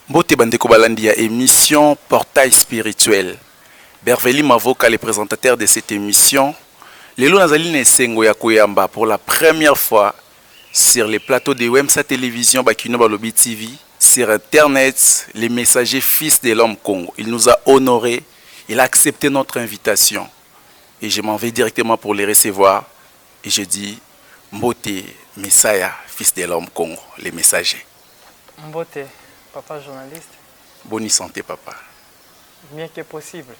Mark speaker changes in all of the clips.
Speaker 1: Mbote bandeko balandi ya émission Portail spirituel. Berveli Mavoka, le présentateur de cette émission. Lelo nazali na esengo ya koyamba pour la première fois sur les plateaux de Wemsa Télévision, Bakino Balobi TV, sur Internet, les messagers fils de l'homme Congo. Il nous a honorés, il a accepté notre invitation. Et je m'en vais directement pour les recevoir. Et je dis, Mbote Messiah, fils de l'homme Congo, les messagers.
Speaker 2: Mbote, papa journaliste.
Speaker 1: Bonne santé, papa.
Speaker 2: Bien que possible.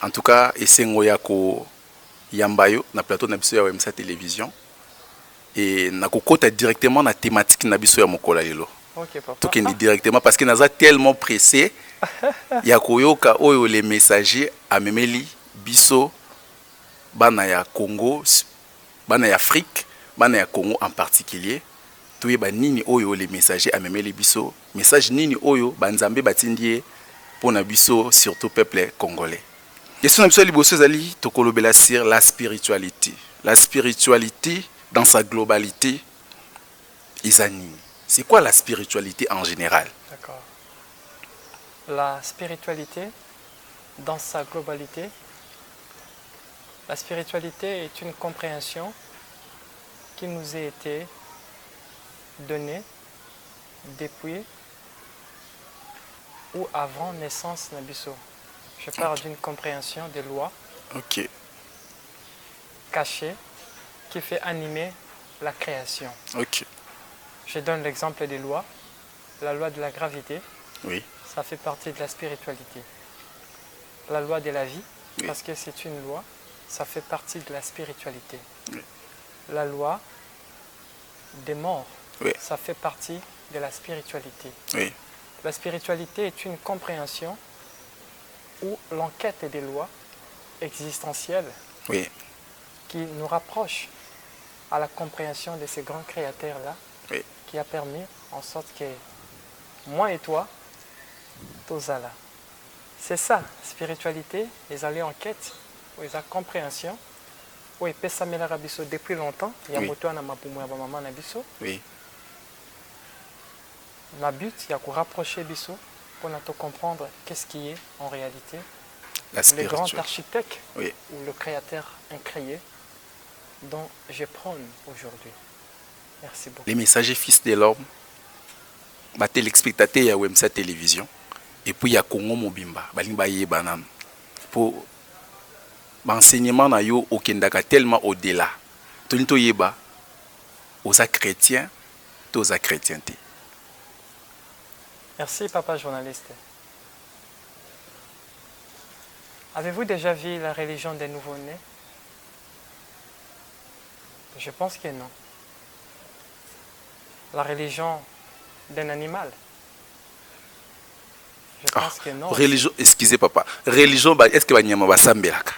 Speaker 1: En tout cas, esengo yako yambayo na plateau na biso ya Wemsa Télévision. Et na kokota directement na thématique na biso ya mokola lelo.
Speaker 2: Ok, papa.
Speaker 1: Tokendi directement parce que naza tellement pressé. Yako yoka oyo les messagers amemeli biso bana ya Congo, bana ya Afrique, bana ya Congo en particulier. Toyeba nini oyo les messagers amemeli biso, message nini oyo banzambe batindie pona biso surtout peuple congolais. Question na biso liboso ezali tokolobela sur la spiritualité. La spiritualité dans sa globalité, Izanini. C'est quoi la spiritualité en général?
Speaker 2: D'accord. La spiritualité dans sa globalité, la spiritualité est une compréhension qui nous a été donnée depuis ou avant naissance Nabiso. Je parle d'une compréhension des lois cachées qui fait animer la création. Je donne l'exemple des lois. La loi de la gravité, ça fait partie de la spiritualité. La loi de la vie, parce que c'est une loi, ça fait partie de la spiritualité. La loi des morts, ça fait partie de la spiritualité. La spiritualité est une compréhension où l'enquête des lois existentielles qui nous rapproche à la compréhension de ces grands créateurs-là, qui a permis en sorte que moi et toi, tous là. C'est ça, spiritualité, les allées en quête, les compréhension, où ils peuvent s'améliorer depuis longtemps. Il y a moto na mapumo ya maman na biso. Ma but, il y a qu'on rapprocher biso pour nous comprendre qu'est-ce qui est en réalité le grand architecte ou le créateur incréé dont je prône aujourd'hui. Merci beaucoup.
Speaker 1: Les messagers fils de l'homme, les téléspectateurs ya Wemsa Télévision, et puis il y a Congo Mobimba, balimba yebanam. Pour l'enseignement na yo okendaka tellement au-delà. Tonito yeba, aux chrétiens, aux chrétienté.
Speaker 2: Merci papa journaliste. Avez-vous déjà vu la religion des nouveau-nés? Je pense que non. La religion d'un animal? Je pense que non.
Speaker 1: Religion, excusez papa. Religion, est-ce que banyama basambelaka?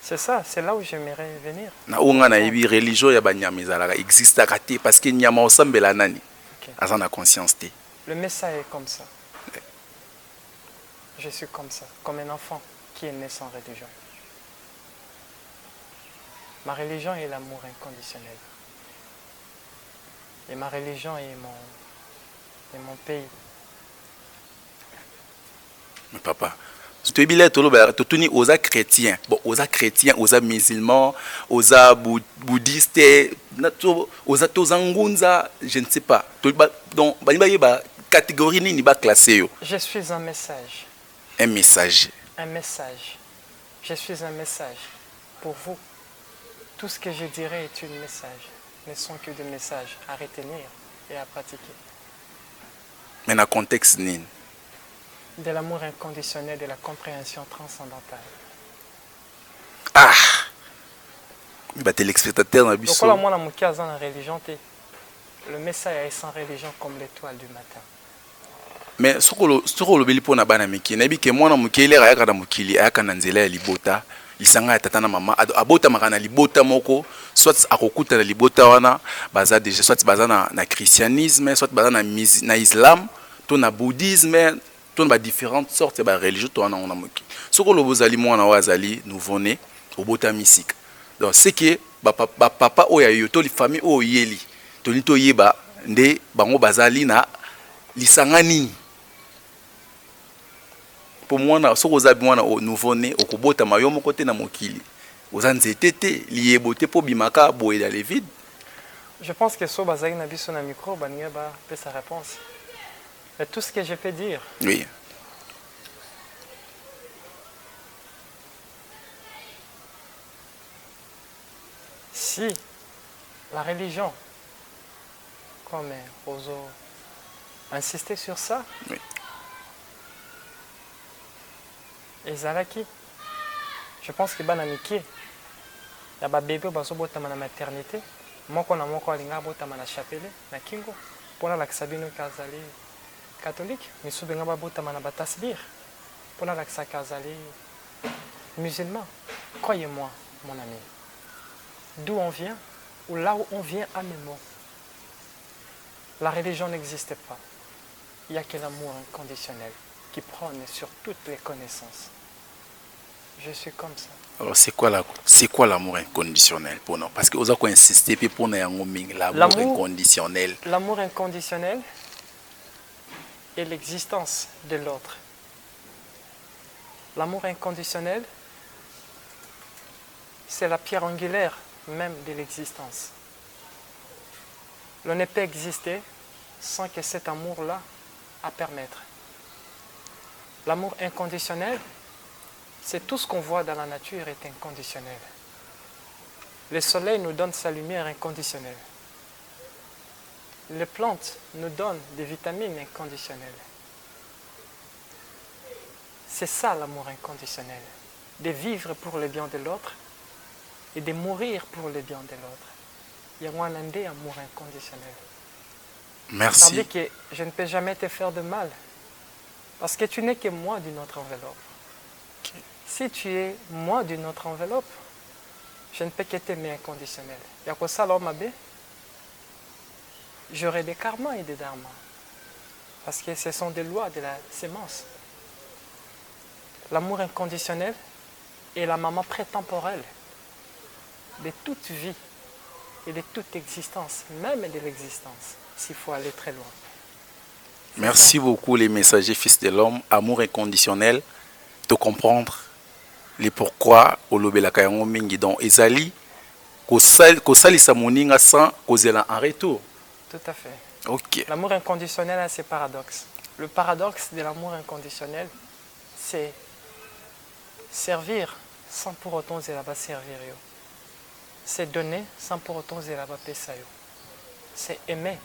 Speaker 2: C'est ça, c'est là où j'aimerais venir.
Speaker 1: Na unga na yebi religion ya banyama ezalaka existe kate parce que nyama osambela nani? Azana conscience té.
Speaker 2: Le message est comme ça. Je suis comme ça, comme un enfant qui est né sans religion. Ma religion est l'amour inconditionnel. Et ma religion est mon pays.
Speaker 1: Mais papa, tu es bien tu aux chrétiens, bon, aux chrétiens, aux musulmans, aux bouddhistes, aux angunza, je ne sais pas. Donc, catégorie ni ba classé.
Speaker 2: Je suis un message.
Speaker 1: Un message.
Speaker 2: Un message. Je suis un message pour vous. Tout ce que je dirais est un message. Ne sont que des messages à retenir et à pratiquer.
Speaker 1: Mais dans le contexte ni
Speaker 2: de l'amour inconditionnel, de la compréhension transcendantale.
Speaker 1: Ah! Il va téléspectateur dans le bus.
Speaker 2: Donc, moi, je suis dans la religion. Le message est sans religion comme l'étoile du matin.
Speaker 1: Mais ce que le béli pour na bana miki, na biki moi na mukili ayaka na mukili ayaka na nzela ya libota, lisanga ya tata na mama abota makana libota moko, soit akokuta na libota wana baza déjà soit baza na christianisme, soit baza na islam, to na bouddhisme, to na différentes sortes de religions to wana on moki. Ce que le bozali mwana wazali nouveau-né obota misika. Donc c'est que papa oya yo to li famille o yeli, to ni to yeba nde bango bazali na lisanga nini. Pour moi, ce que vous avez au nouveau-né, au Kobota, Mayomo côté na mokili. Vous en êtes lié beauté pour bimaka boé dans les vides.
Speaker 2: Je pense que so bazaki na biso na micro baningeba peut sa réponse. Et tout ce que je peux dire.
Speaker 1: Oui.
Speaker 2: Si la religion, comme Rozo insistait sur ça,
Speaker 1: oui.
Speaker 2: Et Zalaki, je pense que Banamiki, il y a des bébés qui sont dans la maternité. Moi, je suis dans la chapelle, na Kingo, pour la Sabino Kazali catholique, mais je suis dans la Batasbir, pour la Kazali musulman. Croyez-moi, mon ami, d'où on vient, ou là où on vient à mes mots, la religion n'existe pas. Il n'y a que l'amour inconditionnel qui prône sur toutes les connaissances. Je suis comme ça. Alors
Speaker 1: c'est quoi l'amour inconditionnel pour nous? Parce que vous avez insisté pour nous l'amour inconditionnel.
Speaker 2: L'amour inconditionnel est l'existence de l'autre. L'amour inconditionnel, c'est la pierre angulaire même de l'existence. L'on ne peut exister sans que cet amour-là à permettre. L'amour inconditionnel, c'est tout ce qu'on voit dans la nature est inconditionnel. Le soleil nous donne sa lumière inconditionnelle. Les plantes nous donnent des vitamines inconditionnelles. C'est ça l'amour inconditionnel. De vivre pour le bien de l'autre et de mourir pour le bien de l'autre. Il y a un amour inconditionnel.
Speaker 1: Merci.
Speaker 2: Ça veut dire que je ne peux jamais te faire de mal. Parce que tu n'es que moi d'une autre enveloppe. Okay. Si tu es moi d'une autre enveloppe, je ne peux que t'aimer inconditionnel. Il y a quoi ça l'homme abbé? J'aurai des karmas et des dharmas. Parce que ce sont des lois de la sémence. L'amour inconditionnel est la maman prétemporelle de toute vie et de toute existence, même de l'existence, s'il faut aller très loin.
Speaker 1: Merci beaucoup les messagers fils de l'homme, amour inconditionnel, de comprendre les pourquoi au lobelaka yango mingi donc ezali ko salisa moninga sans kozela en retour.
Speaker 2: Tout à fait.
Speaker 1: OK.
Speaker 2: L'amour inconditionnel a ses paradoxes. Le paradoxe de l'amour inconditionnel, c'est servir sans pour autant là-bas servir. C'est donner sans pour autant là-bas pesa. C'est aimer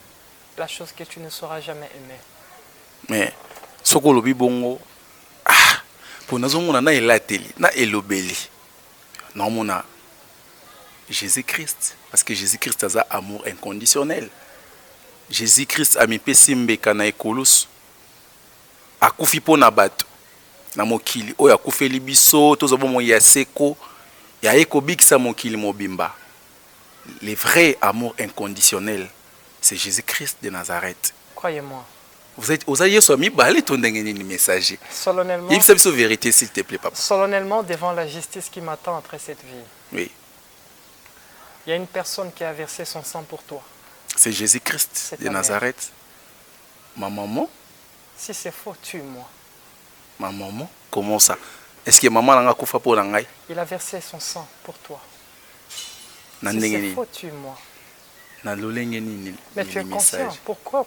Speaker 2: la chose que tu ne sauras jamais aimer.
Speaker 1: Mais ce que lobi bongo pour nous on a elateli na elobeli non mona Jésus-Christ parce que Jésus-Christ a amour inconditionnel. Jésus-Christ a mis pesimbe kana ekolus akufi pona bato na mokili oyo akufeli biso tozo bomo ya seko ya ekobikisa mokili mobimba. Le vrai amour inconditionnel, c'est Jésus-Christ de Nazareth.
Speaker 2: Croyez-moi.
Speaker 1: Vous êtes aux aïeux somis balé ton message.
Speaker 2: Solennellement.
Speaker 1: Il me vérité s'il te plaît papa.
Speaker 2: Solennellement devant la justice qui m'attend après cette vie.
Speaker 1: Oui.
Speaker 2: Il y a une personne qui a versé son sang pour toi.
Speaker 1: C'est Jésus-Christ de Nazareth. Ma maman.
Speaker 2: Si c'est faux, tue-moi.
Speaker 1: Ma maman. Comment ça? Est-ce que maman n'a pas pour l'angai?
Speaker 2: Il a versé son sang pour toi.
Speaker 1: Si
Speaker 2: c'est faux, tue-moi. Mais tu es conscient.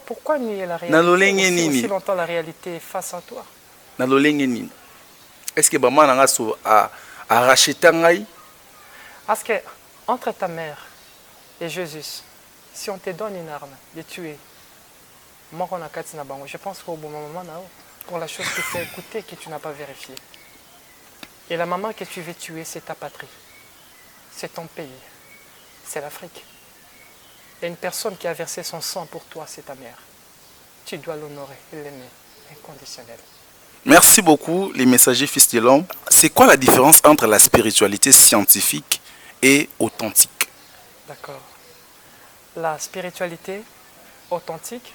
Speaker 2: Pourquoi nier la réalité aussi longtemps la réalité est face à toi?
Speaker 1: Est-ce que maman a racheté ngai?
Speaker 2: Parce que entre ta mère et Jésus, si on te donne une arme de tuer, je pense qu'au bon moment, pour la chose que tu as écoutée que tu n'as pas vérifiée. Et la maman que tu veux tuer, c'est ta patrie. C'est ton pays. C'est l'Afrique. Il y a une personne qui a versé son sang pour toi, c'est ta mère. Tu dois l'honorer et l'aimer, inconditionnel.
Speaker 1: Merci beaucoup, les messagers fils de l'homme. C'est quoi la différence entre la spiritualité scientifique et authentique?
Speaker 2: D'accord. La spiritualité authentique,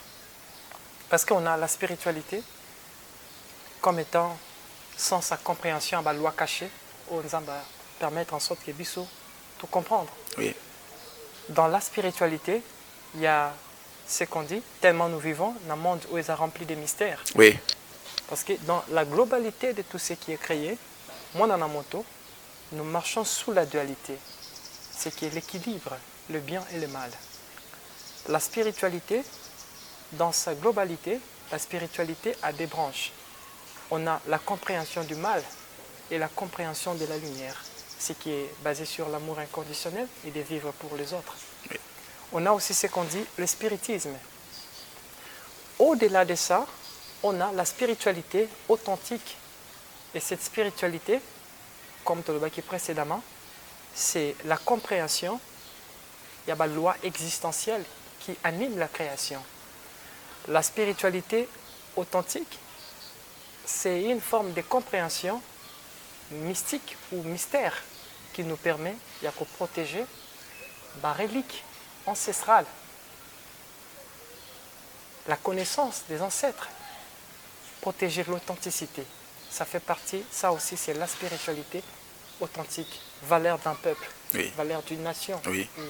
Speaker 2: parce qu'on a la spiritualité comme étant sans sa compréhension à la loi cachée, on va permettre en sorte que Bissot tout comprendre.
Speaker 1: Oui.
Speaker 2: Dans la spiritualité, il y a ce qu'on dit, tellement nous vivons dans un monde où il est rempli de mystères.
Speaker 1: Oui.
Speaker 2: Parce que dans la globalité de tout ce qui est créé, moi dans la moto, nous marchons sous la dualité, ce qui est l'équilibre, le bien et le mal. La spiritualité, dans sa globalité, la spiritualité a des branches. On a la compréhension du mal et la compréhension de la lumière, ce qui est basé sur l'amour inconditionnel et de vivre pour les autres. Oui. On a aussi ce qu'on dit le spiritisme. Au-delà de ça, on a la spiritualité authentique. Et cette spiritualité, comme tu l'as dit précédemment, c'est la compréhension, il y a une loi existentielle qui anime la création. La spiritualité authentique, c'est une forme de compréhension mystique ou mystère qui nous permet de protéger la relique ancestrale, la connaissance des ancêtres, protéger l'authenticité. Ça fait partie, ça aussi c'est la spiritualité authentique, valeur d'un peuple, oui. Valeur d'une nation. Oui. Il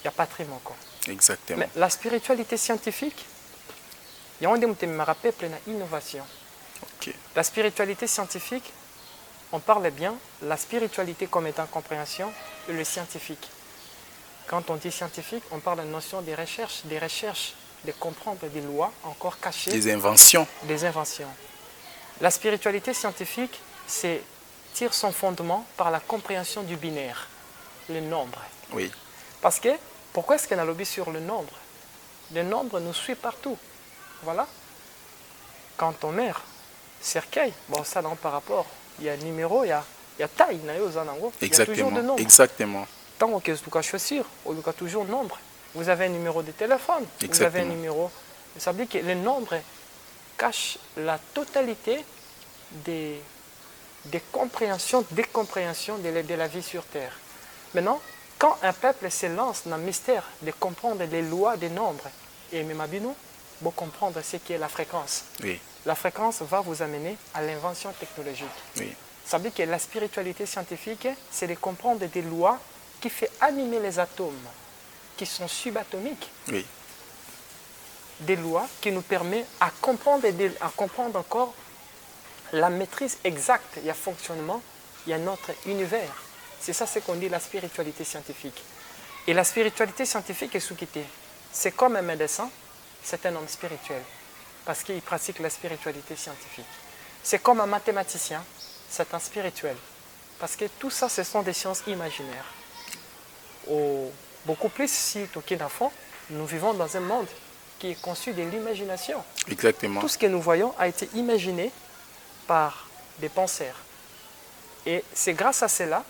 Speaker 2: n'y a pas très encore.
Speaker 1: Exactement.
Speaker 2: Mais la spiritualité scientifique, il y a un des peuple une innovation. Okay. La spiritualité scientifique, on parle bien, la spiritualité comme étant compréhension et le scientifique. Quand on dit scientifique, on parle de la notion des recherches, de comprendre des lois encore cachées.
Speaker 1: Des inventions.
Speaker 2: Des inventions. La spiritualité scientifique, c'est tire son fondement par la compréhension du binaire, le nombre.
Speaker 1: Oui.
Speaker 2: Parce que, pourquoi est-ce qu'on a lobby sur le nombre? Le nombre nous suit partout. Voilà. Quand on meurt, cercueil, bon ça non par rapport, il y a numéro, il y a taille, il y a toujours de nombre.
Speaker 1: Exactement.
Speaker 2: Tant que vous avez chaussure, il y a toujours nombre. Vous avez un numéro de téléphone, exactement. Vous avez un numéro. Ça veut dire que le nombre cache la totalité des compréhensions, des compréhensions de la vie sur Terre. Maintenant, quand un peuple se lance dans le mystère de comprendre les lois des nombres, et même Abinou, vous comprendre ce qu'est la fréquence. Oui. La fréquence va vous amener à l'invention technologique. Oui. Ça veut dire que la spiritualité scientifique, c'est de comprendre des lois qui font animer les atomes, qui sont subatomiques. Oui. Des lois qui nous permettent à comprendre encore la maîtrise exacte, il y a fonctionnement, il y a notre univers. C'est ça ce qu'on dit la spiritualité scientifique. Et la spiritualité scientifique est sous-quittée. C'est comme un médecin, c'est un homme spirituel, parce qu'il pratique la spiritualité scientifique. C'est comme un mathématicien, c'est un spirituel, parce que tout ça, ce sont des sciences imaginaires. Beaucoup plus, si Tokyo fond, nous vivons dans un monde qui est conçu de l'imagination.
Speaker 1: Exactement.
Speaker 2: Tout ce que nous voyons a été imaginé par des penseurs. Et c'est grâce à cela,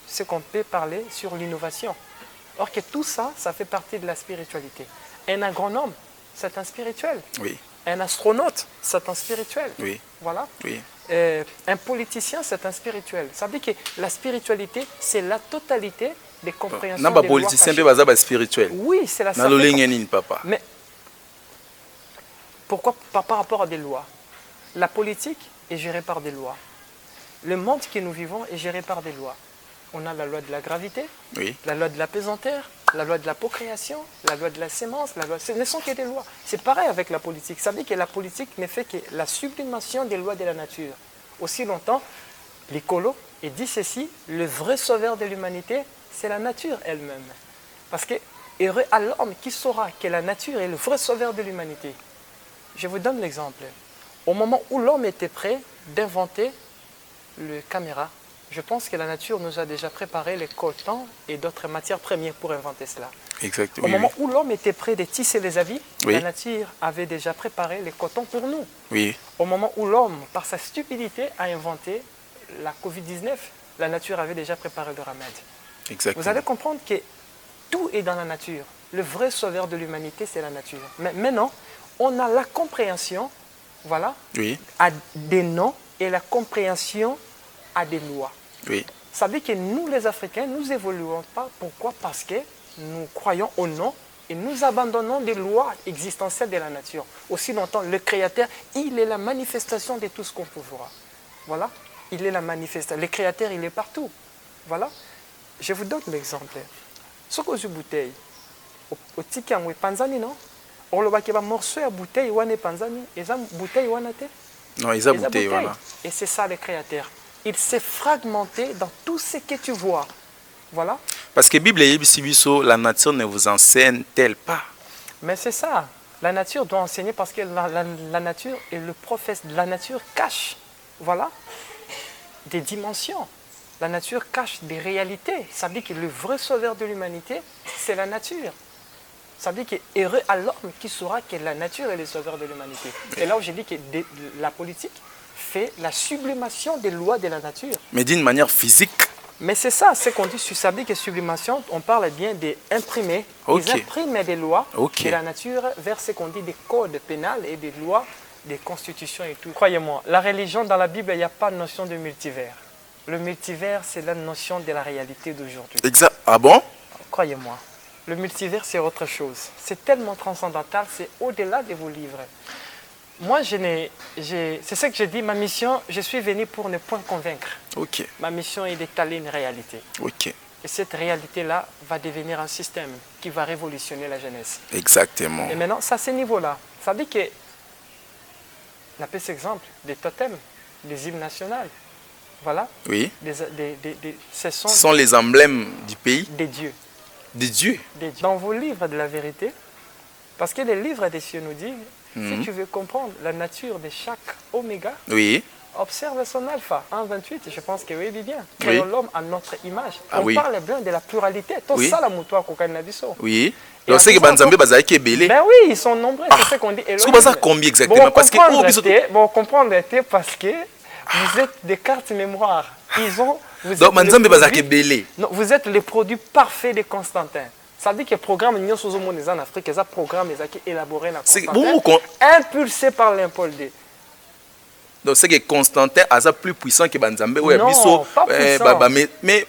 Speaker 2: c'est qu'on peut parler sur l'innovation. Or que tout ça, ça fait partie de la spiritualité. Un agronome, c'est un spirituel. Oui. Un astronaute, c'est un spirituel. Oui. Voilà. Oui. Un politicien, c'est un spirituel. Ça veut dire que la spiritualité, c'est la totalité des compréhensions des lois
Speaker 1: politicien peut spirituel.
Speaker 2: Oui, c'est la
Speaker 1: papa.
Speaker 2: Mais pourquoi par rapport à des lois? La politique est gérée par des lois. Le monde que nous vivons est géré par des lois. On a la loi de la gravité, oui. La loi de la pesanteur, la loi de la procréation, la loi de la sémence, ce ne sont que des lois. C'est pareil avec la politique. Ça veut dire que la politique ne fait que la sublimation des lois de la nature. Aussi longtemps, l'écolo dit ceci, le vrai sauveur de l'humanité, c'est la nature elle-même. Parce que heureux à l'homme qui saura que la nature est le vrai sauveur de l'humanité. Je vous donne l'exemple. Au moment où l'homme était prêt d'inventer le caméra, je pense que la nature nous a déjà préparé les cotons et d'autres matières premières pour inventer cela.
Speaker 1: Exactement.
Speaker 2: Au moment où l'homme était prêt de tisser les habits, la nature avait déjà préparé les cotons pour nous. Oui. Au moment où l'homme, par sa stupidité, a inventé la Covid-19, la nature avait déjà préparé le remède. Exactement. Vous allez comprendre que tout est dans la nature. Le vrai sauveur de l'humanité, c'est la nature. Mais maintenant, on a la compréhension, voilà, oui. À des noms et la compréhension à des lois. Oui. Ça veut dire que nous, les Africains, nous n'évoluons pas. Pourquoi? Parce que nous croyons au nom et nous abandonnons des lois existentielles de la nature. Aussi longtemps, le Créateur, il est la manifestation de tout ce qu'on peut voir. Voilà, il est la manifestation. Le Créateur, il est partout. Voilà. Je vous donne l'exemple. Ce que je bouteille, au Tikanwe, Panzani, non? olobaki ba morceau ya bouteille wana panzani, eza bouteille wana te.
Speaker 1: Non, eza bouteille wana.
Speaker 2: Et c'est ça le créateur. Il s'est fragmenté dans tout ce que tu vois. Voilà.
Speaker 1: Parce que Bible et Biso, la nature ne vous enseigne-t-elle pas?
Speaker 2: Mais c'est ça. La nature doit enseigner parce que la nature et le prophète de la nature cache, voilà, des dimensions. La nature cache des réalités. Ça veut dire que le vrai sauveur de l'humanité, c'est la nature. Ça veut dire que heureux à l'homme qui saura que la nature est le sauveur de l'humanité. Et là où j'ai dit que la politique fait la sublimation des lois de la nature.
Speaker 1: Mais d'une manière physique.
Speaker 2: Mais c'est ça, ce qu'on dit sur ça veut dire que sublimation, on parle bien d'imprimer. Ils impriment des lois de la nature vers ce qu'on dit des codes pénals et des lois, des constitutions et tout. Croyez-moi, la religion dans la Bible, il n'y a pas de notion de multivers. Le multivers, c'est la notion de la réalité d'aujourd'hui.
Speaker 1: Exact. Ah bon?
Speaker 2: Croyez-moi, le multivers, c'est autre chose. C'est tellement transcendantal, c'est au-delà de vos livres. Moi, c'est ce que je dis, ma mission, je suis venu pour ne point convaincre. Ma mission est d'étaler une réalité. Et cette réalité-là va devenir un système qui va révolutionner la jeunesse.
Speaker 1: Exactement.
Speaker 2: Et maintenant, c'est à ce niveau-là. Ça veut dire que, on appelle cet exemple, des totems, des hymnes nationaux. Voilà.
Speaker 1: Oui.
Speaker 2: Ce
Speaker 1: sont les emblèmes du pays.
Speaker 2: Des dieux.
Speaker 1: Des dieux.
Speaker 2: Dans vos livres de la vérité, parce que les livres des cieux nous disent, si tu veux comprendre la nature de chaque oméga, observe son alpha. 1,28, je pense que oui, bien. Créons l'homme à notre image. On parle bien de la pluralité. Tout ça, la moutoire qu'on a dit.
Speaker 1: Oui. Donc, c'est que Banzambe Bazaki est belé.
Speaker 2: Ben oui, ils sont nombreux. C'est ce qu'on dit.
Speaker 1: Est-ce que vous avez combien exactement?
Speaker 2: Parce que bon, comprendre parce que vous êtes des cartes mémoire.
Speaker 1: Donc, Banzambe Bazaki est belé.
Speaker 2: Non, vous êtes les produits parfaits de Constantin. Ça veut dire que le programme Union sous en Afrique, c'est un programme qui est élaboré dans Constantin, impulsé par l'Impolde.
Speaker 1: Donc c'est que Constantin est plus puissant que Banzambe.
Speaker 2: Non, pas puissant.
Speaker 1: Mais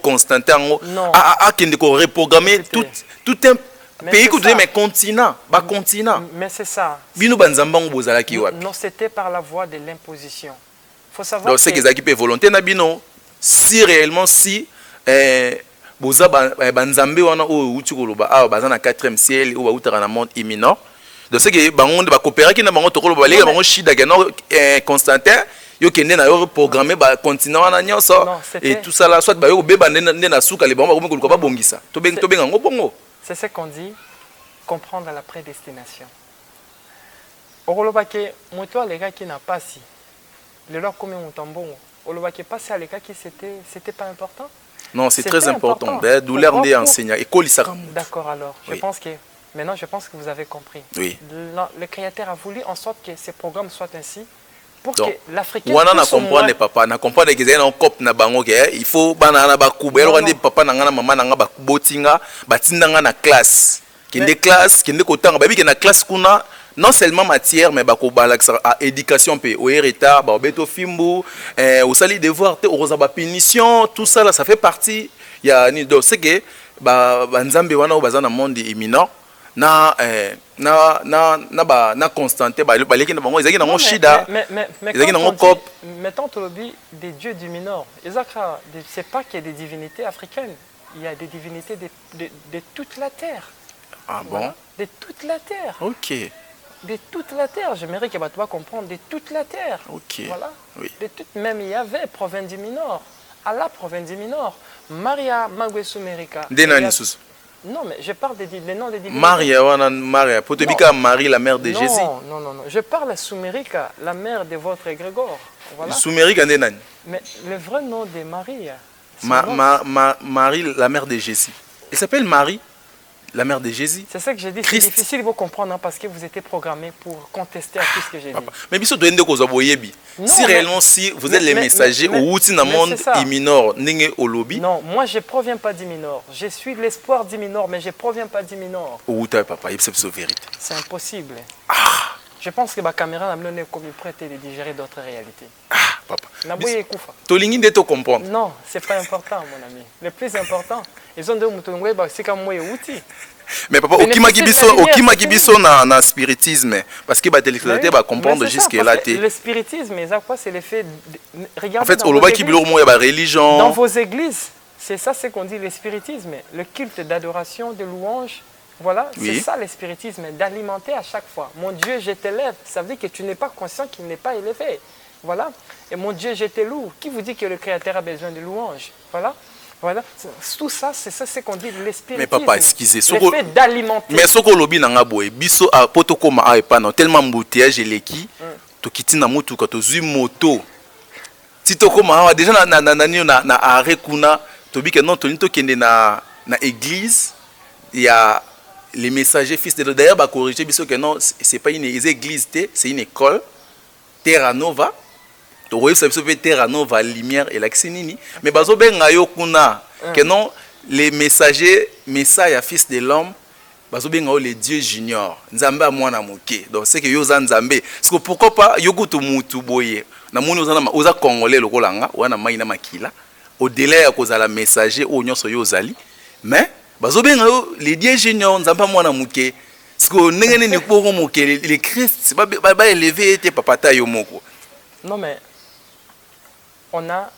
Speaker 1: Constantin a reprogrammé tout un pays, mais continent.
Speaker 2: Mais c'est ça.
Speaker 1: Non,
Speaker 2: c'était par la voie de l'imposition. Il faut savoir
Speaker 1: donc c'est que ça volonté. Si réellement, si... boza banzambe wana o uti koloba awa baza na 4e ciel ou bautaka na monde imminent de ce que bango ba coopérer na bango tokolo ba lega bango shida ke no Constantin yo kende na yo programmer ba continent wana nyonso et tout ça là soit ba yo beba nde na suka le bango ba komikola ba bongisa to benga ngo bongo.
Speaker 2: C'est ce qu'on dit comprendre la prédestination. Okoloba ke moto les gars qui n'a pas si le leur comme montambongo okoloba ke passer à les gars qui c'était pas important.
Speaker 1: Non, c'est très important. Douleur des enseignants.
Speaker 2: D'accord, alors. Maintenant, je pense que vous avez compris.
Speaker 1: Oui.
Speaker 2: Le Créateur a voulu en sorte que ces programmes soient ainsi pour que l'Africain
Speaker 1: puisse comprendre papa, na comprendre que c'est un cop na bango que il faut banana ba kuba, on dit papa na ngana mama na nga ba kubotinga, batinda nga na classe. Kende classe, kende kotanga babi ke na classe kuna non seulement matière mais bako balaksa à éducation pe au retard ba beto fimbu au sali devoir te au ba punition tout ça là ça fait partie il y a ni donc c'est que ba nzambe wana o bazana monde imminent na Constantin ba leki na bango ezaki na ngo shida ezaki na ngo cop
Speaker 2: mettons tolobi des dieux du Nord ezaka c'est pas qu'il y a des divinités africaines, il y a des divinités de toute la terre.
Speaker 1: Ah bon?
Speaker 2: De toute la terre.
Speaker 1: OK.
Speaker 2: De toute la terre, j'aimerais que tu vas comprendre, de toute la terre.
Speaker 1: Ok.
Speaker 2: Voilà.
Speaker 1: Oui.
Speaker 2: De toute, même il y avait province du Minor, à la province du Minor, Maria Magwesumerika. Non, mais je parle des noms des divinités.
Speaker 1: Maria, Potobika, Marie, la mère de Jésus.
Speaker 2: Non. Je parle de Sumérika, la mère de votre égrégore. Voilà.
Speaker 1: Sumérika,
Speaker 2: mais le vrai nom de Marie.
Speaker 1: Marie, la mère de Jésus. Elle s'appelle Marie. La mère de Jésus.
Speaker 2: C'est ça que j'ai dit. C'est difficile de vous comprendre hein, parce que vous étiez programmé pour contester à tout ce que j'ai dit.
Speaker 1: Mais si réellement si vous êtes les messagers au monde imminent,
Speaker 2: non, moi je ne proviens pas d'Iminor. Je suis l'espoir d'Iminor, mais je ne proviens pas d'Iminor.
Speaker 1: C'est
Speaker 2: impossible. Je pense que ma caméra n'a comme prête de digérer d'autres réalités.
Speaker 1: Papa.
Speaker 2: Comprendre. Non, ce n'est pas important, mon ami. Le plus important, ils ont dit que c'est comme moi et outil.
Speaker 1: Mais papa, au qui na spiritisme, parce que l'intellectualité va comprendre jusque là.
Speaker 2: Le spiritisme, c'est l'effet.
Speaker 1: En fait, au loba qui religion.
Speaker 2: Dans vos églises, c'est ça ce qu'on dit le spiritisme, le culte d'adoration, de louange Voilà, c'est ça le spiritisme, d'alimenter à chaque fois. Mon Dieu, je t'élève. Ça veut dire que tu n'es pas conscient qu'il n'est pas élevé. Voilà. Et mon Dieu, je te loue. Qui vous dit que le Créateur a besoin de louanges? Voilà. Voilà. Tout ça, c'est ça ce qu'on dit de l'espiritisme.
Speaker 1: Mais papa, excusez.
Speaker 2: Le fait d'alimenter.
Speaker 1: Mais ce que l'obi n'a pas boé, biso a potokoma a epano tellement embouteillage eleki, to kitina mutu ka to zui moto. Si to koma déjà na arrêt kuna, to bi que non to nito kende na église, il y a les messagers fils de Dieu. D'ailleurs, bah corriger biso que non, c'est pas une église, c'est une école. Terra Nova. To voyez ça peut Terra Nova lumière et l'axinini. Mais bazo benga yo kuna que non les messagers messiah fils de l'homme bazo benga les dieux junior. Nzambe a mwana moke. Donc c'est que yo za nzambe. Parce que pourquoi pas yo kutu mutu boye. Na moni oza congolais lokolanga wana mai na makila. Au-delà ya kozala messager o nyonso yo zali. Mais bazo benga les dieux junior nzambe a mwana moke. Parce que n'engene ni poko moke les Christ ba élevé était papata yo moko.
Speaker 2: Non mais on a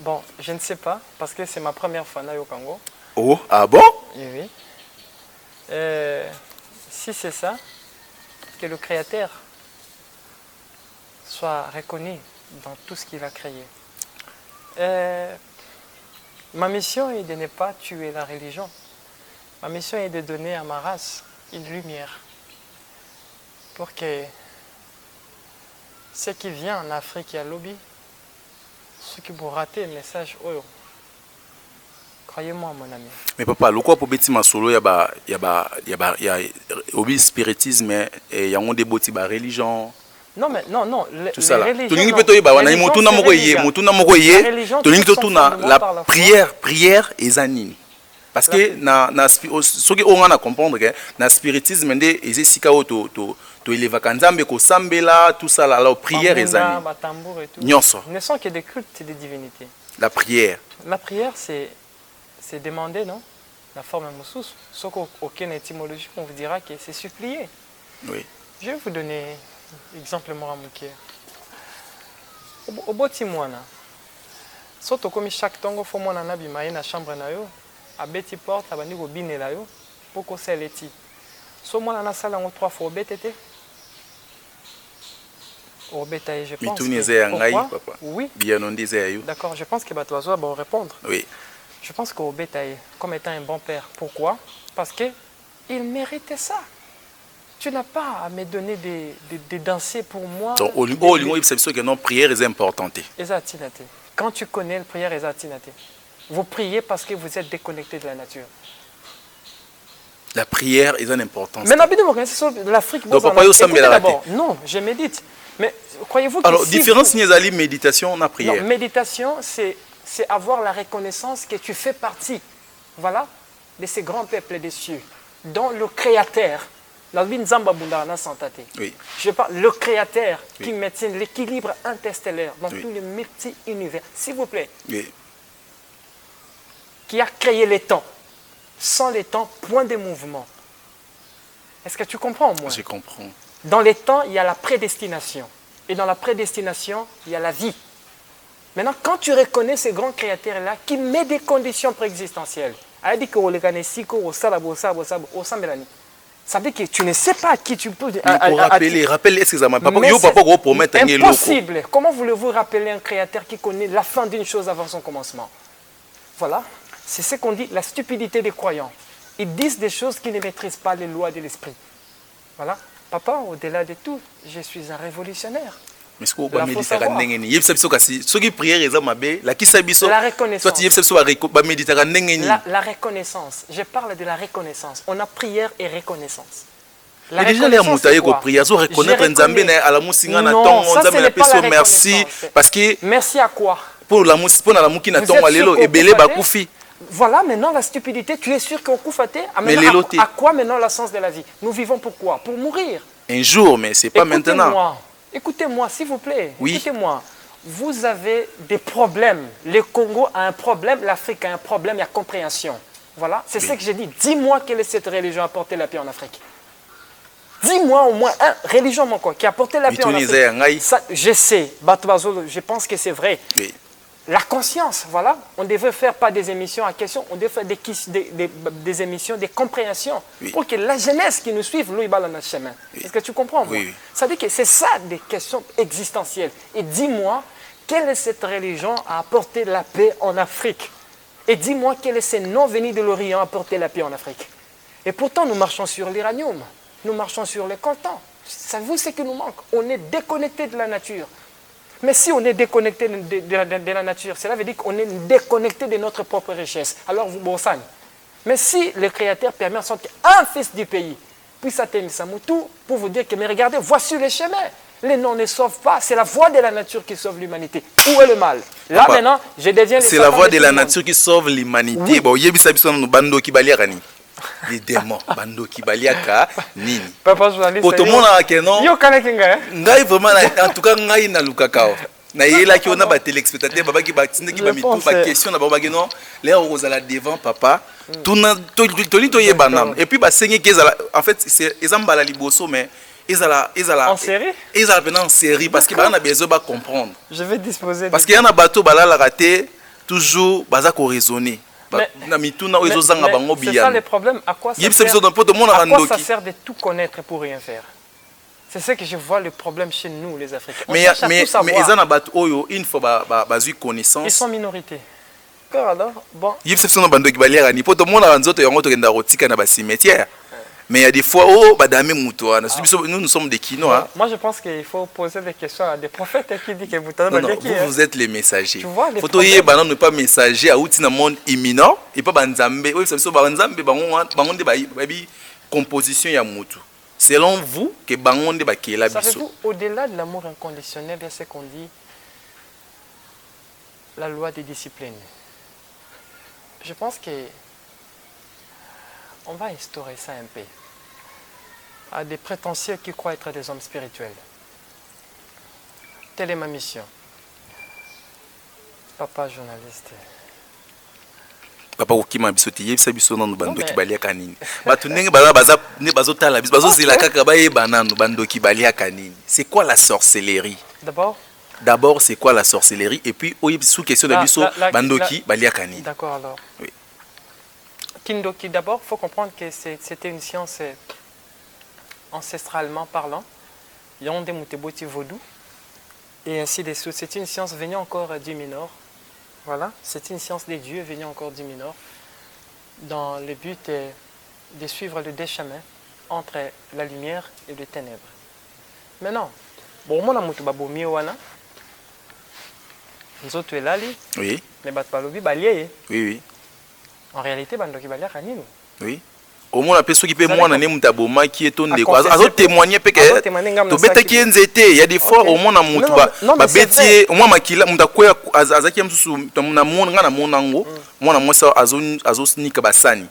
Speaker 2: bon, je ne sais pas parce que c'est ma première fois au Congo.
Speaker 1: Oh, ah bon?
Speaker 2: Oui. Si c'est ça, que le Créateur soit reconnu dans tout ce qu'il a créé. Ma mission est de ne pas tuer la religion. Ma mission est de donner à ma race une lumière pour que ce qui vient en Afrique à lobby, ceux qui vont rater le message, oh, croyez-moi mon ami.
Speaker 1: Mais papa, le quoi pour bêtir ma solo, il y a obi spiritisme et il y a un débat de religion.
Speaker 2: Non mais non
Speaker 1: tout ça là. La prière et zanini. Parce que ce qui on a comprendre que na spiritisme ndé ezé sika o to éleva kanzambe ko sambela tout ça là la prière et zanini. Nyonso.
Speaker 2: Ne sont que des cultes des divinités.
Speaker 1: La prière.
Speaker 2: La prière c'est demander non la forme moussous. Sauf qu'aucune étymologie on vous dira que c'est supplier.
Speaker 1: Oui.
Speaker 2: Je vais vous donner exemple moi muke. Au boti mwana. Soto comme chaque tongo fo mwana na bimaye na chambre na yo. A beti porte abandi ko binela yo poko seleti. So mwana na sala ngo 3 fois betete. Au bétail, je pense.
Speaker 1: Papa.
Speaker 2: Oui.
Speaker 1: Bien on disait yo.
Speaker 2: D'accord, je pense que Batoiso va répondre.
Speaker 1: Oui.
Speaker 2: Je pense qu'au bétail, comme étant un bon père. Pourquoi? Parce que il méritait ça. Tu n'as pas à me donner des danser pour moi.
Speaker 1: Donc, au niveau c'est que non prière est importante.
Speaker 2: Exactement. Quand tu connais la prière exactement, vous priez parce que vous êtes déconnecté de la nature.
Speaker 1: La prière est une importance.
Speaker 2: Mais l'Afrique, non, je médite. Mais croyez-vous que
Speaker 1: alors, différence ni méditation na prière.
Speaker 2: Non, méditation, c'est avoir la reconnaissance que tu fais partie, voilà, de ces grands peuples des cieux, dont le Créateur.
Speaker 1: Oui.
Speaker 2: Je parle le Créateur qui maintient l'équilibre interstellaire dans tous les multi-univers. S'il vous plaît.
Speaker 1: Oui.
Speaker 2: Qui a créé les temps. Sans les temps, point de mouvement. Est-ce que tu comprends, moi?
Speaker 1: Je comprends.
Speaker 2: Dans les temps, il y a la prédestination. Et dans la prédestination, il y a la vie. Maintenant, quand tu reconnais ces grands créateurs-là qui mettent des conditions préexistentielles, ça veut dire que tu ne sais pas à qui tu peux...
Speaker 1: Rappelle, excusez-moi, papa,
Speaker 2: impossible. Comment voulez-vous rappeler un créateur qui connaît la fin d'une chose avant son commencement? Voilà. C'est ce qu'on dit, la stupidité des croyants. Ils disent des choses qui ne maîtrisent pas les lois de l'esprit. Voilà. Papa, au-delà de tout, je suis un révolutionnaire.
Speaker 1: Mais ce que la
Speaker 2: reconnaissance. Je parle de la reconnaissance. On a prière et reconnaissance.
Speaker 1: La reconnaissance, c'est quoi? Merci. Parce que...
Speaker 2: Merci à quoi?
Speaker 1: Pour la mouki na tongo lelo ebele bakufi.
Speaker 2: Voilà maintenant la stupidité. Tu es sûr qu'au Koufate, à quoi maintenant le sens de la vie? Nous vivons pour quoi? Pour mourir.
Speaker 1: Un jour, mais c'est pas maintenant.
Speaker 2: Écoutez-moi, s'il vous plaît.
Speaker 1: Oui.
Speaker 2: Écoutez-moi. Vous avez des problèmes. Le Congo a un problème, l'Afrique a un problème, il y a compréhension. Voilà, c'est ce que j'ai dit. Dis-moi quelle est cette religion a porté la paix en Afrique. Dis-moi au moins une religion qui a porté la paix en Afrique. Ça, je sais, je pense que c'est vrai.
Speaker 1: Oui.
Speaker 2: la conscience, voilà. On devrait faire pas des émissions à questions, on devrait faire des émissions, des compréhensions, pour que la jeunesse qui nous suive, lui, dans notre chemin. Est-ce que tu comprends, moi? Ça veut dire que c'est ça des questions existentielles. Et dis-moi, quelle est cette religion à apporter la paix en Afrique? Et dis-moi, quel est ce nom venu de l'Orient à apporter la paix en Afrique? Et pourtant, nous marchons sur l'uranium, nous marchons sur le coltan. Savez-vous ce qui nous manque? On est déconnecté de la nature. Mais si on est déconnecté de la nature, cela veut dire qu'on est déconnecté de notre propre richesse. Alors vous bossez. Mais si le Créateur permet en sorte qu'un fils du pays puisse atteindre Samoutou pour vous dire que, mais regardez, voici le chemin. Les noms ne sauvent pas. C'est la voie de la nature qui sauve l'humanité. Où est le mal? Là, papa, maintenant, je deviens...
Speaker 1: C'est la voie de la nature qui sauve l'humanité. Bon, il y a bando qui baliaka ni. Les démons, bando qui baliaka nini.
Speaker 2: Papa journaliste.
Speaker 1: Pour tout le monde à Kenon.
Speaker 2: Yo kanakinga.
Speaker 1: Ngai vraiment en tout cas ngai na lukakao. Na yela ki on a ba téléspectateur baba ki ba tinde ki ba mi tout ba question na baba non. Les aux ala devant papa. Tout na to yebana. Et puis ba sengi kezala en fait c'est ezambala liboso mais en
Speaker 2: série?
Speaker 1: Ils ont en série parce qu'il y a besoin de comprendre.
Speaker 2: Je vais disposer.
Speaker 1: Parce qu'il y a un bateau qui a raté, toujours baza ko raisonner.
Speaker 2: C'est ça le problème. À quoi ça sert de tout connaître pour rien faire? C'est ce que je vois le problème chez nous, les Africains.
Speaker 1: Mais ils ont un bateau, une fois basu connaissance.
Speaker 2: Ils sont minorités. Alors, bon.
Speaker 1: Il y a un bateau qui a raté. Pour tout le monde, il y a un cimetière. Mais il y a des fois, nous sommes des kinois. Hein.
Speaker 2: Moi, je pense qu'il faut poser des questions à des prophètes qui disent que
Speaker 1: vous êtes les messagers. Il faut ne pas messager à un monde imminent et pas banzambe. Composition ya mutu. Selon vous, que bangonde ba kela biso.
Speaker 2: Savez-vous, au-delà de l'amour inconditionnel, il y a ce qu'on dit la loi des disciplines. Je pense que on va instaurer ça un peu à des prétentieux qui croient être des hommes spirituels. Telle est ma mission. Papa journaliste.
Speaker 1: Papa okima biso ti yebisa biso nanu bando ki baliaka nini. Batu ndenge baza ne bazotala biso bazozela kaka bayeba nanu bando ki baliaka nini. C'est quoi la sorcellerie? D'abord, c'est quoi la sorcellerie? Et puis sous question de biso bando ki baliaka nini.
Speaker 2: D'accord alors. Oui. Kindoki, d'abord, il faut comprendre que c'était une science ancestralement parlant. Yonde Muteboti Vaudou. Et ainsi de suite. C'est une science venue encore du Minor. Voilà. C'est une science des dieux venue encore du Minor. Dans le but de suivre le déchemin entre la lumière et les ténèbres. Maintenant, bon, moi, je suis wana. Nous autres, oui. Mais batpalobi balié.
Speaker 1: Oui, oui.
Speaker 2: En réalité, bandoki balia kanino.
Speaker 1: Oui. Au moins la personne qui peut moi na mutaboma qui est ton de quoi azo témoigner pe que to beta ki nzete il y a des fois au moins na mutu ba beti au moins makila mutakoya azaki msusu na mona na monango mwana mosa azo snika basani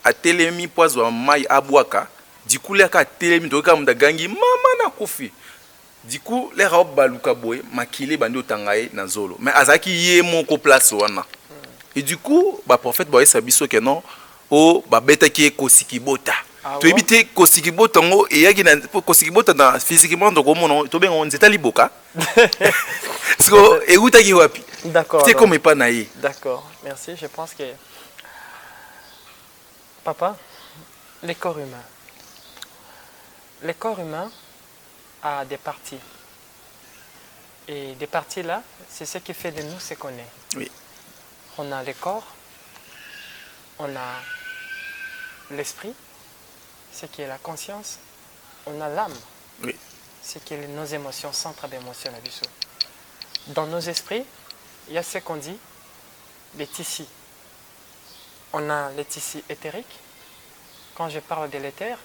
Speaker 1: atelemi poizo mai abwaka dikule aka atelemi to ka mutagangi mama na kufi diku les rob baluka boy makile bandi otangaye na zolo mais azaki ye moko place wana. Et du coup, le prophète Boye Sabiso que non, oh, beta qui est kosikibota. Tu évites kosikibota et y a kosikibota dans physiquement donc on to bien on zeta liboka. Parce que écoute qui wapi.
Speaker 2: D'accord.
Speaker 1: C'est comme pas naïe.
Speaker 2: D'accord. Merci. Je pense que papa, le corps humain a des parties. Et des parties là, c'est ce qui fait de nous ce qu'on est.
Speaker 1: Oui.
Speaker 2: On a le corps, on a l'esprit, ce qui est la conscience, on a l'âme,
Speaker 1: oui.
Speaker 2: Ce qui est nos émotions, centres d'émotions. Dans nos esprits, il y a ce qu'on dit, les tissus. On a les tissus éthériques. Quand je parle de l'éther,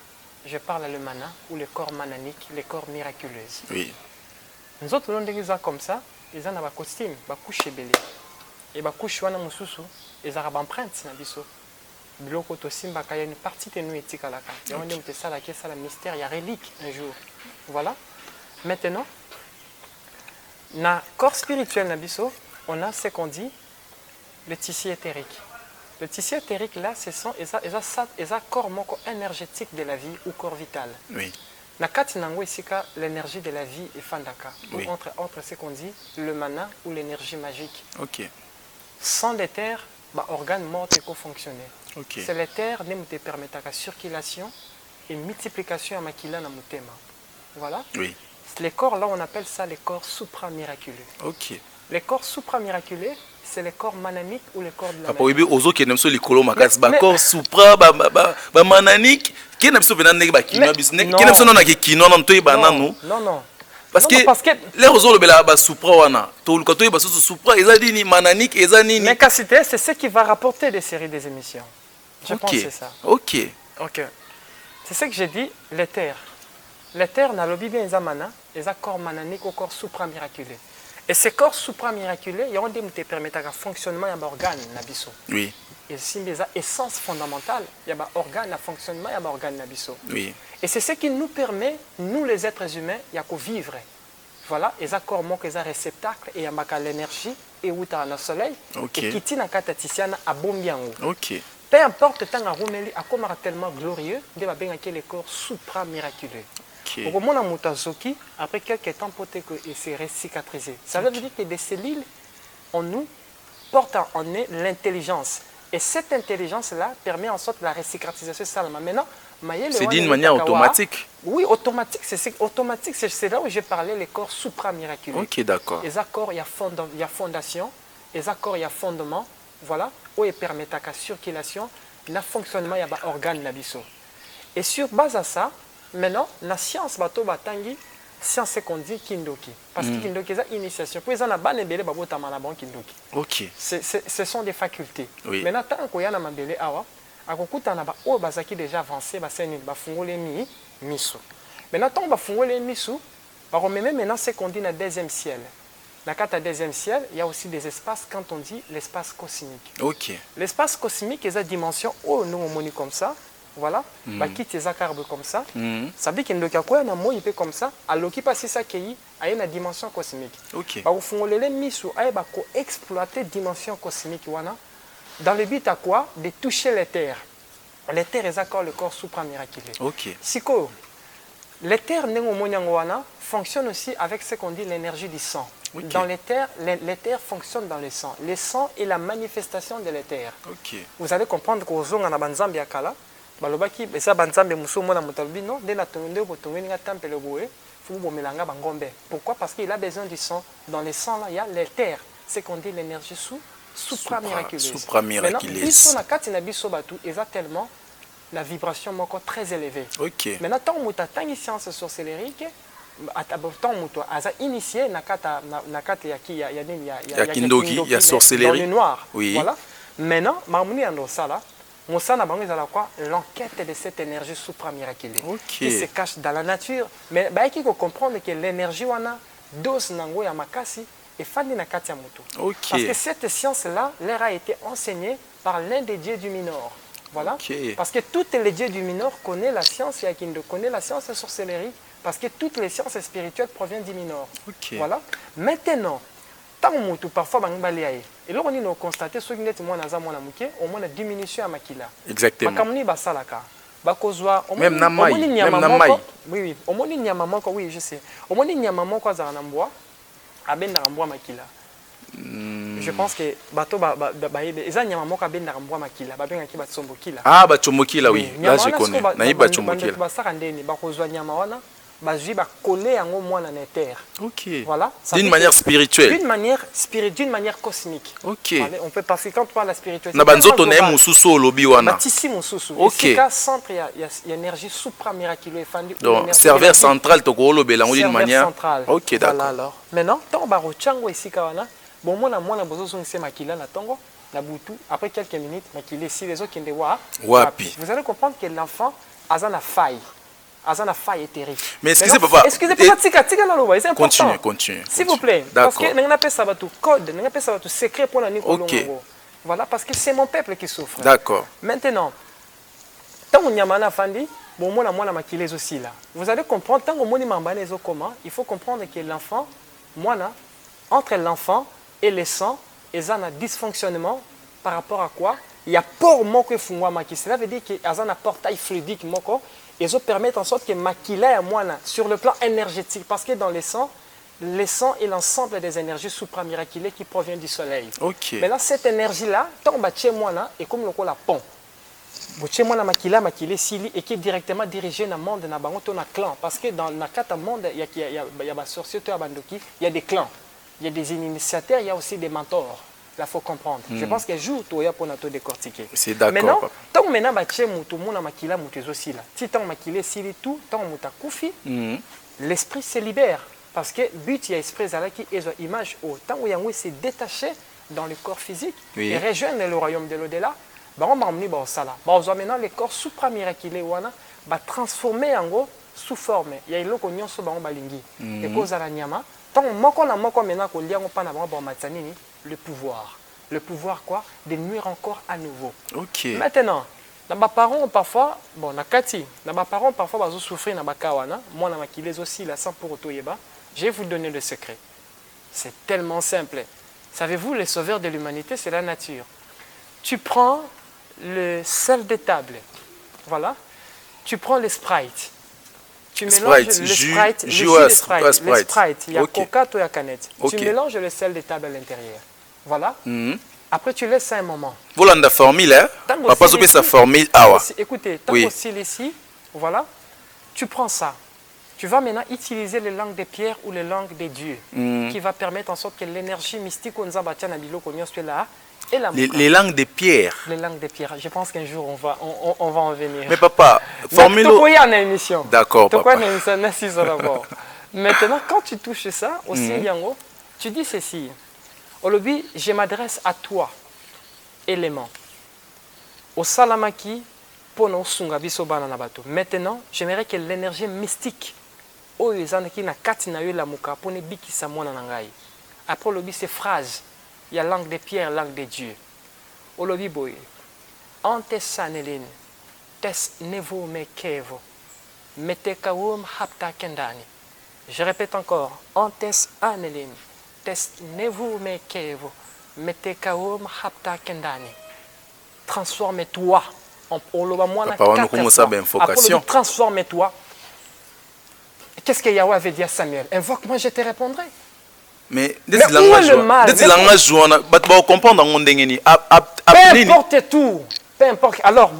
Speaker 2: je parle le mana ou le corps mananique, le corps miraculeux.
Speaker 1: Oui.
Speaker 2: Nous autres, nous avons comme ça, ils ont un costume, un couche belé. Et bah couche wana mususu ezara empreinte na biso biloko to simba ka une partie de nous etikalaka ya on te sala ke sala mystère ya relique un jour. Voilà. Maintenant na corps spirituel na biso on a ce qu'on dit le tissu éthérique. Le tissu éthérique là ce sont eza corps moko énergétique de la vie ou corps vital.
Speaker 1: Oui.
Speaker 2: Nakati nango isika l'énergie de la vie est fandaka.
Speaker 1: Oui.
Speaker 2: Entre ce qu'on dit le mana ou l'énergie magique.
Speaker 1: Ok.
Speaker 2: Sans l'éther, organe mort peut fonctionner.
Speaker 1: Ok.
Speaker 2: C'est l'éther qui te permet la circulation et multiplication à makila na mutema. Voilà.
Speaker 1: Oui.
Speaker 2: Les corps là on appelle ça les corps supra-miraculeux.
Speaker 1: Ok.
Speaker 2: Les corps supra-miraculeux, c'est les corps mananiques ou les corps de la
Speaker 1: magie. Oui, ozo qui n'aime pas les colos makas, ba corps supra, ba mananique, qui n'aime pas venir nèg ba kino bis, qui n'aime pas non na kino non toy ba nanu.
Speaker 2: Non non.
Speaker 1: Parce que les ozo le bela ba supra wana, to ko toy ba supra, ezali ni mananique, ezali ni.
Speaker 2: Mais cacité, c'est ce qui va rapporter des séries des émissions. Je pense que c'est ça.
Speaker 1: Ok.
Speaker 2: Ok. C'est ce que j'ai dit, l'éther. L'éther n'a le bien zamana, les corps mananiques ou corps supra-miraculeux. Et ces corps supra-miraculeux, ils ont des qui permettent un fonctionnement de l'organe.
Speaker 1: Oui.
Speaker 2: Et c'est une essence fondamentale, il y a un organe, un fonctionnement, il y a un organe.
Speaker 1: Oui.
Speaker 2: Et c'est ce qui nous permet, nous les êtres humains, il y a qu'à vivre. Voilà, les accords manquent les réceptacles et il y a l'énergie et où tu as le soleil.
Speaker 1: Ok.
Speaker 2: Et qui tient en cataticiana à bombian.
Speaker 1: Ok.
Speaker 2: Peu importe le temps à Romélie, à comment tellement glorieux, de va bien les corps supra-miraculeux. Au moment où Moutazoki, après quelques temps, peut-être qu'il s'est cicatrisé. Ça veut dire que des cellules en nous portent en eux l'intelligence. Et cette intelligence-là permet en sorte la récicatrisation de ça. Maintenant,
Speaker 1: c'est d'une manière automatique.
Speaker 2: Oui, automatique. C'est là où j'ai parlé les corps supra-miraculeux.
Speaker 1: Ok, d'accord.
Speaker 2: Les accords, il y a fondation. Les accords, il y a fondement. Voilà, où ils permettent la circulation, le fonctionnement, il y a un organe. Et sur base de ça, maintenant, la science, science qu'on dit Kindoki. Parce que Kindoki, c'est une initiation. Puis, il y a un Kindoki.
Speaker 1: Ok.
Speaker 2: Ce sont des facultés.
Speaker 1: Oui.
Speaker 2: Maintenant, tant qu'il y a un Mabele Awa, il y a déjà avancé, il y misu. Maintenant, tant qu'il y a misu, maintenant, c'est qu'on dit le deuxième ciel. Dans le deuxième ciel, il y a aussi des espaces quand on dit l'espace cosmique.
Speaker 1: Ok.
Speaker 2: L'espace cosmique, il y a des dimensions où nous on monnaie comme ça. Voilà, qui les carbe comme ça. Ça veut dire qu'il y a quoi un mot il peut comme ça. Alors qui passe ça qui a une dimension cosmique.
Speaker 1: Ok.
Speaker 2: Au fond les misu ay ba ko exploiter dimension cosmique wana. Dans le but à quoi de toucher les terres. Les terres est encore le corps supra-miraculeux.
Speaker 1: Ok.
Speaker 2: Siko les terres wana fonctionnent aussi avec ce qu'on dit l'énergie du sang. Okay. Dans les terres fonctionnent dans le sang. Le sang est la manifestation de l'éther.
Speaker 1: Okay.
Speaker 2: Vous allez comprendre qu'au zonga na banzambi akala balobaki esa banzambe muso mona mutalbi non de na tonde ko tongeni nga temple boé fu bo melanga bangombe. Pourquoi? Parce qu'il a besoin du sang. Dans le sang là il y a l'éther, c'est qu'on dit l'énergie supra-miraculeuse.
Speaker 1: Supra-miraculeuse.
Speaker 2: Biso na kati na biso batu eza tellement la vibration moko très élevée.
Speaker 1: OK.
Speaker 2: Maintenant tant muta tangi science sorcellerique tant muta aza initié na kata ya
Speaker 1: kindoki ya sorcellerie
Speaker 2: dans le noir.
Speaker 1: Oui.
Speaker 2: Voilà. Maintenant mamuni ando sala Moussana Bango est quoi? L'enquête de cette énergie supra-miraculeuse qui se cache dans la nature. Mais il faut comprendre que l'énergie wana dose nango ya makasi et fandi na kati ya mutu. Parce que cette science-là, leur a été enseignée par l'un des dieux du Minor. Voilà. Parce que tous les dieux du Minor connaissent la science et Akindo connaît la science de sorcellerie. Parce que toutes les sciences spirituelles proviennent du Minor. Voilà. Maintenant, parfois et là on a constaté ce qui est au moins une diminution à makila.
Speaker 1: Exactement.
Speaker 2: Même
Speaker 1: namai.
Speaker 2: Oui, au moins oui, je sais. Au moins il y a maman quoi za namboa abenda ramboa makila. Je pense que bato eza nyama moko abenda ramboa makila babenga ki batsombokila.
Speaker 1: Ah batsombokila oui, là je connais. Na iba tsombokila.
Speaker 2: Ba saka ndeni bakozwa nyama wana. Coller en moins en terre.
Speaker 1: Ok.
Speaker 2: Voilà.
Speaker 1: D'une manière spirituelle.
Speaker 2: D'une manière cosmique.
Speaker 1: Ok.
Speaker 2: On peut passer quand on parle de la spiritualité.
Speaker 1: Na banzoto na mususu lobi wana.
Speaker 2: Batisi mususu.
Speaker 1: Ok.
Speaker 2: Et centre il y a énergie supra-miraculeuse.
Speaker 1: Donc serveur central to ko lobela d'une manière.
Speaker 2: Central.
Speaker 1: Ok, d'accord.
Speaker 2: Voilà alors. Maintenant, tant ba rochango ici wana. Bon moi na bozo songise makila na tongo na butu après quelques minutes makila ici les autres qui ndewa.
Speaker 1: Wapi.
Speaker 2: Vous allez comprendre que l'enfant a une faille. Azana faille est terrible.
Speaker 1: Mais excusez papa.
Speaker 2: Excusez papa, tika na loba, c'est important.
Speaker 1: Continue.
Speaker 2: S'il vous plaît. Parce que n'anga pas ça tout code, n'anga pas ça tout secret pour la nico.
Speaker 1: OK.
Speaker 2: Voilà parce que c'est mon peuple qui souffre.
Speaker 1: D'accord.
Speaker 2: Maintenant, tant on yamana fandi, bon moi na makilezo aussi là. Vous allez comprendre tant on moni mambanezo comment, il faut comprendre que l'enfant entre l'enfant et le sang, ils ont un dysfonctionnement par rapport à quoi? Il y a port moko fungwa maki, cela veut dire qu'il y a un portail fluidique moko. ils ont permis en sorte que makila et moi sur le plan énergétique, parce que dans les sangs est l'ensemble des énergies supramiraculées qui proviennent du soleil.
Speaker 1: Okay.
Speaker 2: Maintenant, cette énergie-là, tant que moi et comme le pont. Chez moi, makila sili et qui est directement dirigé dans le monde, dans le clan. Parce que dans le monde, il y a des sorciers, il y a des clans, il y a des initiateurs, il y a aussi des mentors. Là, il faut comprendre. Je pense que jour, tu as pour nous décortiquer.
Speaker 1: C'est d'accord.
Speaker 2: Maintenant, tant que maintenant, tout le monde a makila aussi là. Si tant makila sili tout, tant que koufi, l'esprit se libère. Parce que le but, il y a l'esprit qui est une image au temps où il s'est détaché dans le corps physique et rejoindre le royaume de l'au-delà. On va emmener ça là. Maintenant, les corps supramiraculés va transformer en gros sous forme. Il y a le cognon sur balingi. Et cause à la nyama. Tant que maintenant qu'on lia le pouvoir. Le pouvoir quoi? De nuire encore à nouveau.
Speaker 1: Okay.
Speaker 2: Maintenant, dans mes parents parfois, bon, na kati, dans mes parents parfois ils souffrir dans bakawana. Moi na makilez aussi là sans pour auto-yeba. Je vais vous donner le secret. C'est tellement simple. Savez-vous, le sauveur de l'humanité, c'est la nature. Tu prends le sel de table, voilà. Tu prends le Sprite. Tu mélanges le Sprite, le jus de Sprite. Il y a Coca, il y a canette. Tu mélanges le sel de table à l'intérieur. Voilà. Après, tu laisses ça un moment.
Speaker 1: Voilà la formule, hein? Papa Zobé sa formule.
Speaker 2: Écoutez, tant que ici, voilà, tu prends ça. Tu vas maintenant utiliser les langues des pierres ou les langues des dieux qui va permettre en sorte que l'énergie mystique qu'on a bâtie là et la
Speaker 1: les langues des pierres.
Speaker 2: Les langues des pierres. Je pense qu'un jour on va en venir.
Speaker 1: Mais papa, formule. D'accord, papa.
Speaker 2: Maintenant, quand tu touches ça, aussi, tu dis ceci. Olobi, je m'adresse à toi, élément. Au salamaki, pour nous sunga biso bana na bato. Maintenant, j'aimerais que l'énergie mystique oyezanaki na kati na yo la muka pour ne bikisa mwana na ngai. Après olobi ces phrases, il y a langue des pierres, langue des dieux. Olobi boy. Ante sanelin tes nevo me kevo. Mete kawum hapta kendani. Je répète encore. Antes anelin tes nevo me kevo. Mete kawum hapta kendani. Transforme-toi. Transforme-toi. Qu'est-ce que Yahweh avait dit à Samuel? Invoque-moi, je te répondrai.
Speaker 1: Mais où est le mal?
Speaker 2: Peu importe tout. Peu importe. Alors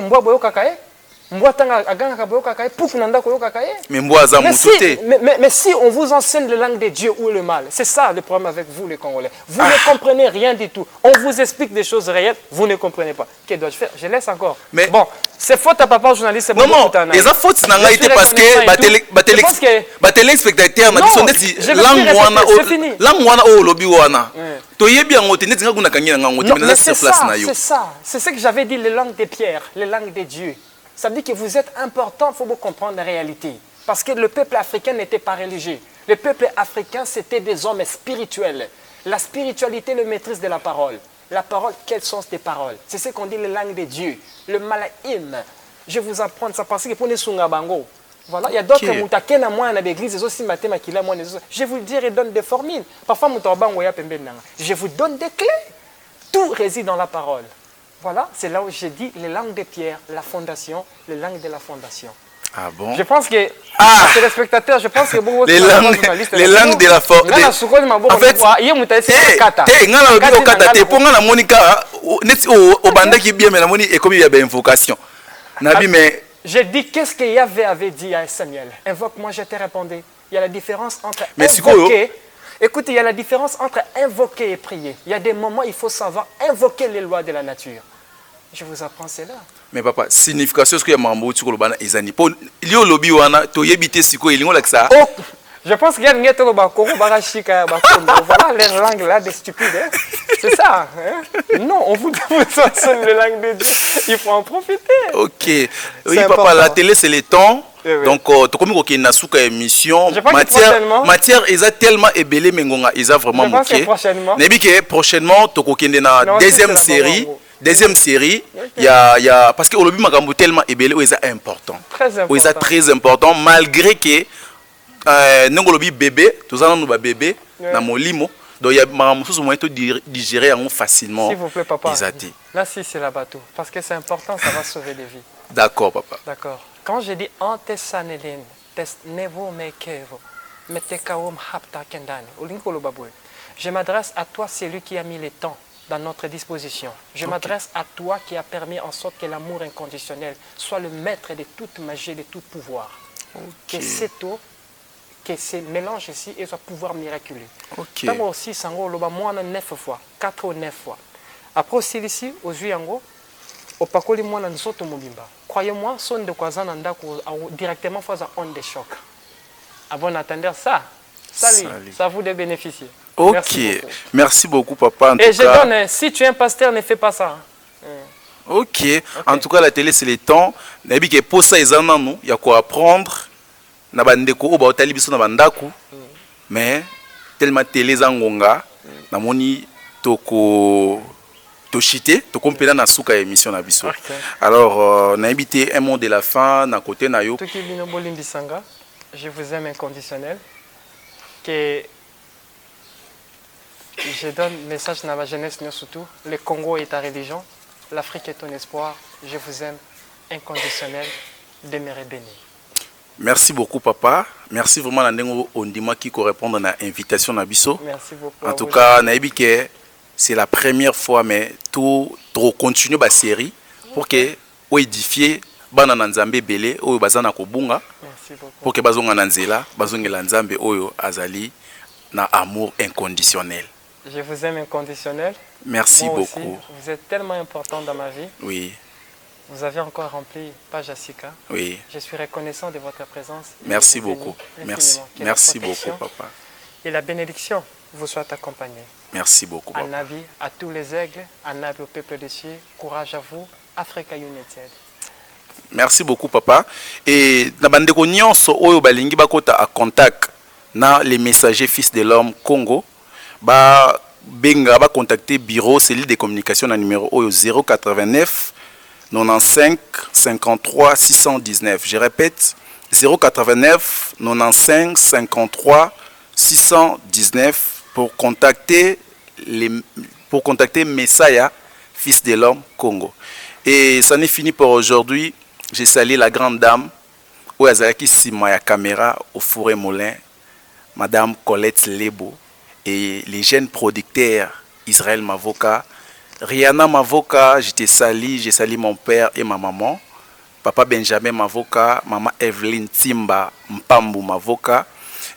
Speaker 2: moi, mais si on vous enseigne la langue de Dieu, où est le mal? C'est ça le problème avec vous les Congolais. Vous ne comprenez rien du tout. On vous explique des choses réelles, vous ne comprenez pas. Que dois-je faire? Je laisse encore. Mais bon, c'est faute à papa journaliste.
Speaker 1: Non, non, les fautes n'a été parce que téléspectateurs n'a dit
Speaker 2: c'est ça que j'avais dit, les langues des pierres, les langues des dieux. Ça veut dire que vous êtes important, il faut comprendre la réalité. Parce que le peuple africain n'était pas religieux. Le peuple africain, c'était des hommes spirituels. La spiritualité, le maîtrise de la parole. La parole, quel sens des paroles? C'est ce qu'on dit, les langues de Dieu. Le malaïm. Je vais vous apprendre ça parce que pour les Sungabango. Voilà, il y a d'autres moutaken à moi dans l'église, aussi mathématiques, je vais vous dire et donne des formules. Parfois, je vous donne des clés. Tout réside dans la parole. Voilà, c'est là où j'ai dit les langues de pierre, la fondation, les langues de la fondation.
Speaker 1: Ah bon?
Speaker 2: Je pense que les téléspectateurs, je pense que
Speaker 1: les langues de la fondation. En fait,
Speaker 2: j'ai dit qu'est-ce que Yahvé avait dit à Samuel. Invoque-moi, je t'ai répondu. Il y a la différence entre invoquer. Écoutez, il y a la différence entre invoquer et prier. Il y a des moments où il faut savoir invoquer les lois de la nature. Je vous apprends cela.
Speaker 1: Mais papa, signification ce que mambo tu kolobana ezani. Po lio lobi wana to yebite siko elingo like ça.
Speaker 2: Oh, je pense qu'il y a une guette ba koro barashika ba kondo. Voilà les langues là des stupides. Hein? C'est ça. Hein? Non, on vous enseigne les langues de Dieu. Il faut en profiter.
Speaker 1: OK. Oui papa, la télé c'est le temps. Donc comme il y a une émission matière ils tellement ébélé mengonga ils vraiment moqué. Prochainement to kokende na deuxième série il y a parce que olobi makambo tellement ébélé ils important. Très important malgré que ngolobi bébé tous en nous bébé na molimo donc il y a makambo sous moyen de digérer facilement.
Speaker 2: S'il vous plaît papa. Là si c'est la bateau parce que c'est important, ça va sauver des vies.
Speaker 1: D'accord papa.
Speaker 2: D'accord. Quand je dis en Tessanelin, Nevo Mekevo, Metekaom Hapta Kendani, je m'adresse à toi, celui qui a mis le temps dans notre disposition. Je m'adresse à toi qui a permis en sorte que l'amour inconditionnel soit le maître de toute magie, de tout pouvoir. Que cette eau, que ce mélange ici, et soit pouvoir miraculeux. Tant aussi, sango, loba moins 9 fois, 4 ou 9 fois. Après aussi ici, aux Zuyango, au Pakoli moins dans Soto Mobimba. Croyez-moi, son de Kwazan directement faisant onde de choc. Avant d'attendre ça, salut, ça vous de bénéficier.
Speaker 1: Ok, merci beaucoup papa.
Speaker 2: Et je donne, si tu es un pasteur, ne fais pas ça.
Speaker 1: Ok, en tout cas la télé c'est le temps. Nabi que pour ça ils en ont, il y a quoi apprendre. Na bandeko o ba otali biso na bandaku. Mais tellement télé zangonga, na moni toko tochité, to compléter na suka émission na biso. Alors na invité un mot de la fin na côté na yo.
Speaker 2: Toki bino bolimbi sanga, je vous aime inconditionnel. Que je donne le message à ma jeunesse, surtout. Le Congo est ta religion, l'Afrique est ton espoir. Je vous aime inconditionnel, demeurez béni.
Speaker 1: Merci beaucoup, papa. Merci vraiment à Ndengo Ondima qui correspond à l'invitation Nabiso.
Speaker 2: Merci beaucoup.
Speaker 1: En tout cas, c'est la première fois, mais tout continue la série pour que vous édifiez bana nzambe belé oyo bazana kobunga.
Speaker 2: Merci beaucoup.
Speaker 1: Pour que bazonga nanzela, bazongela nzambe oyo azali na amour inconditionnel.
Speaker 2: Je vous aime inconditionnel.
Speaker 1: Merci
Speaker 2: Moi
Speaker 1: beaucoup.
Speaker 2: Aussi, vous êtes tellement important dans ma vie.
Speaker 1: Oui.
Speaker 2: Vous avez encore rempli page Asika.
Speaker 1: Oui.
Speaker 2: Je suis reconnaissant de votre présence.
Speaker 1: Merci beaucoup. Merci. Merci beaucoup, papa.
Speaker 2: Et la bénédiction vous soit accompagnée.
Speaker 1: Merci beaucoup, papa.
Speaker 2: Un avis à tous les aigles, un avis au peuple de cieux. Courage à vous, Africa United.
Speaker 1: Merci beaucoup, papa. Et na bandeko nyonso oyo balingi bakota à contact na les messagers fils de l'homme Congo ba benga ba contacter bureau cellule de communication na numéro oyo 089 95 53 619. Je répète 089 95 53 619 pour contacter Messiah fils de l'homme Congo. Et ça n'est fini pour aujourd'hui. J'ai salué la grande dame Ouazaki Simaya Caméra au Fourré Moulin, Madame Colette Lebo, et les jeunes producteurs Israël Mavoka, Rihanna Mavoka, j'ai sali mon père et ma maman, Papa Benjamin Mavoka, Maman Evelyn Timba Mpambu Mavoka.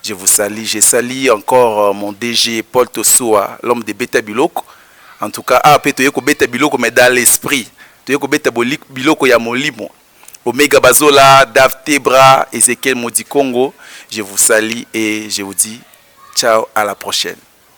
Speaker 1: Je vous salue. Je salue encore mon DG Paul Tosoua, l'homme de Beta Biloko. En tout cas, peut-être Beta Biloko, mais dans l'esprit. Peut-être Beta Biloko ya molimo. Omega Bazola, Dave Tebra, Ezekiel Modi Congo. Je vous salue et je vous dis ciao, à la prochaine.